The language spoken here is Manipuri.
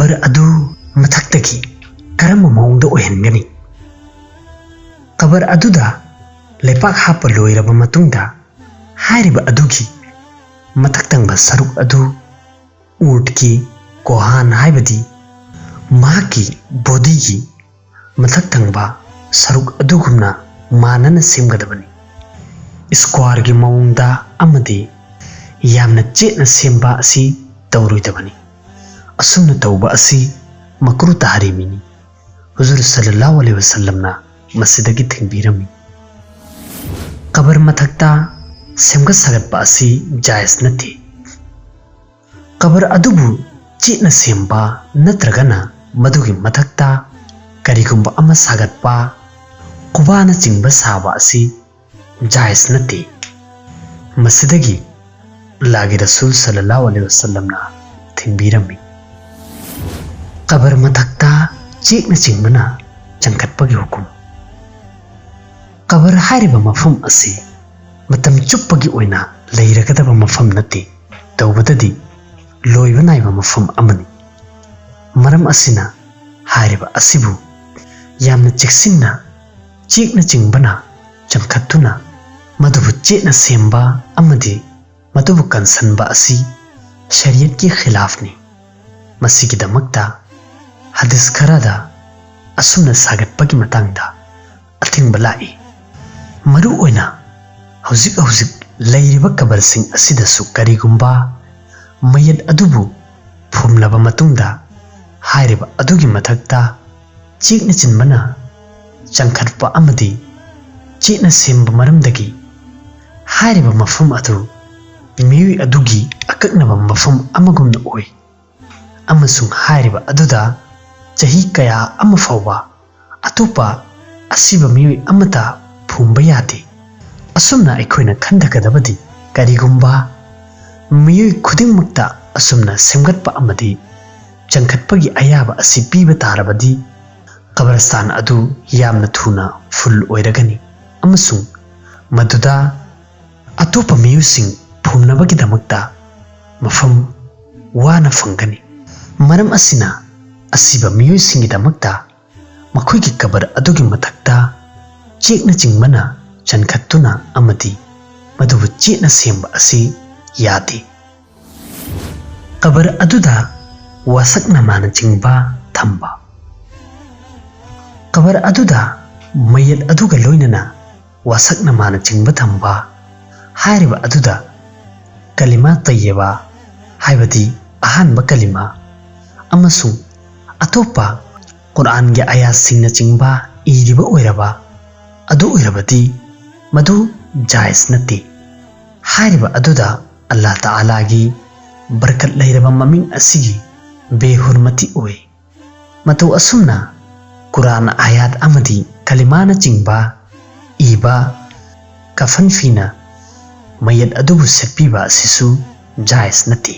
कबर अदु मथक्तगी करम मौंगदा ओहनगनी कबर अदुदा लेपाक हाप लोइरब मतुंगदा हारिब अदुगी मथक्तंगबा सरुक अदु ऊट की कोहान हाइबदी माकी बॉडी की मथक्तंगबा सरुक अदुगुमना मानन सेमगदबनी स्क्वायर की मौंगदा अमदी यामना चेतना सेमबा असी तौरुइदबनी असुमना तौबा असी मकरू ताहरीमिनी हुजूर सल्लल्लाहु अलैहि वसल्लमना मस्जिदगी थिंगबिरमी कबर मथक्ता सेमगत सागतपा असी जायज नथी कबर अदुबु चेतना सेमबा नत्रगना मधुगी मथक्ता करिगुंबा अमा सागतपा कुबाना चिंगबा साबा असी जायज नथी मस्जिदगी लागे रसूल सल्लल्लाहु अलैहि वसल्लमना थिंगबिरमी कबर मथक्ता चेकना चिंगबना चंखतपगी हुकुम कबर हारिबा मफम असी मतम चुप्पगी ओइना लैरगदबा मफम नथी तौबददी लोइबा नाइबा मफम अमनी मरम असिना हारिबा असिबु यामना चेक्सिन्ना चेकना चिंगबना चंखतुना मधुबु चेतना सेमबा अमदी मधुबु कंसनबा असी शरीयत की खिलाफनी मसीगिदमक्ता हदीस खरादा असुमना सागतपगी मतंगदा अथिंगबा लाई मरु ओइना हौजिक हौजिक लैरिबा कबरसिंग असिदसु करिगुंबा मयत अदुबु फुमलबा मतुंगदा हारिबा अदुगी मथक्ता चेकना चिनबना चंखतपा अमदी चेतना सेमबा मरमदगी हारिबा मफम अदु मियुई अदुगी अकक्नबा मफम अमगुमना ओइ अमसुंग हारिबा अदुदा चही कया अमा फाउबा अतोपा असिबा मियुई अमता फुमबा यादे असुमना अखोइना खंदगदबदी करिगुंबा मियुई खुदिंगमक्ता असुमना सेमगतपा अमदी चंखतपगी अयाबा असी पीबा तारबदी कब्रस्तान अदु यामना थुना फुल ओइरगनी अमसुंग मदुदा अतोपा मियुसिंग फुमनबगिदमक्ता मफम वाना फंगनी मरम असिना असिबा मियुसिंगिदमक्ता मखोइगी कबर अदुगी मथक्ता चेकना चिंगबना चनखतुना अमदी मधुबु चेतना सेमबा असी यादे कबर अदुदा वासकना माना चिंगबा थंबा कबर अदुदा मयत अदुगा लोइनना वासकना माना चिंगबा थंबा हारिबा अदुदा कलिमा तय्यबा हाइबदी अहानबा कलिमा अमसुं अतोपा कुरान के आयातसिंगना चिंगबा इरिबा ओइरबा अदु ओइरबदी मधु जायज नथी हारिबा अदुदा अल्लाह ताला की बरकत लैरबा ममिंग असिगी बेहुरमती ओइ मतौ असुमना कुरान आयात अमदी कलिमाना चिंगबा इबा कफन फीना मयत अदुबु सेप्पीबा असिसु जायज नथी।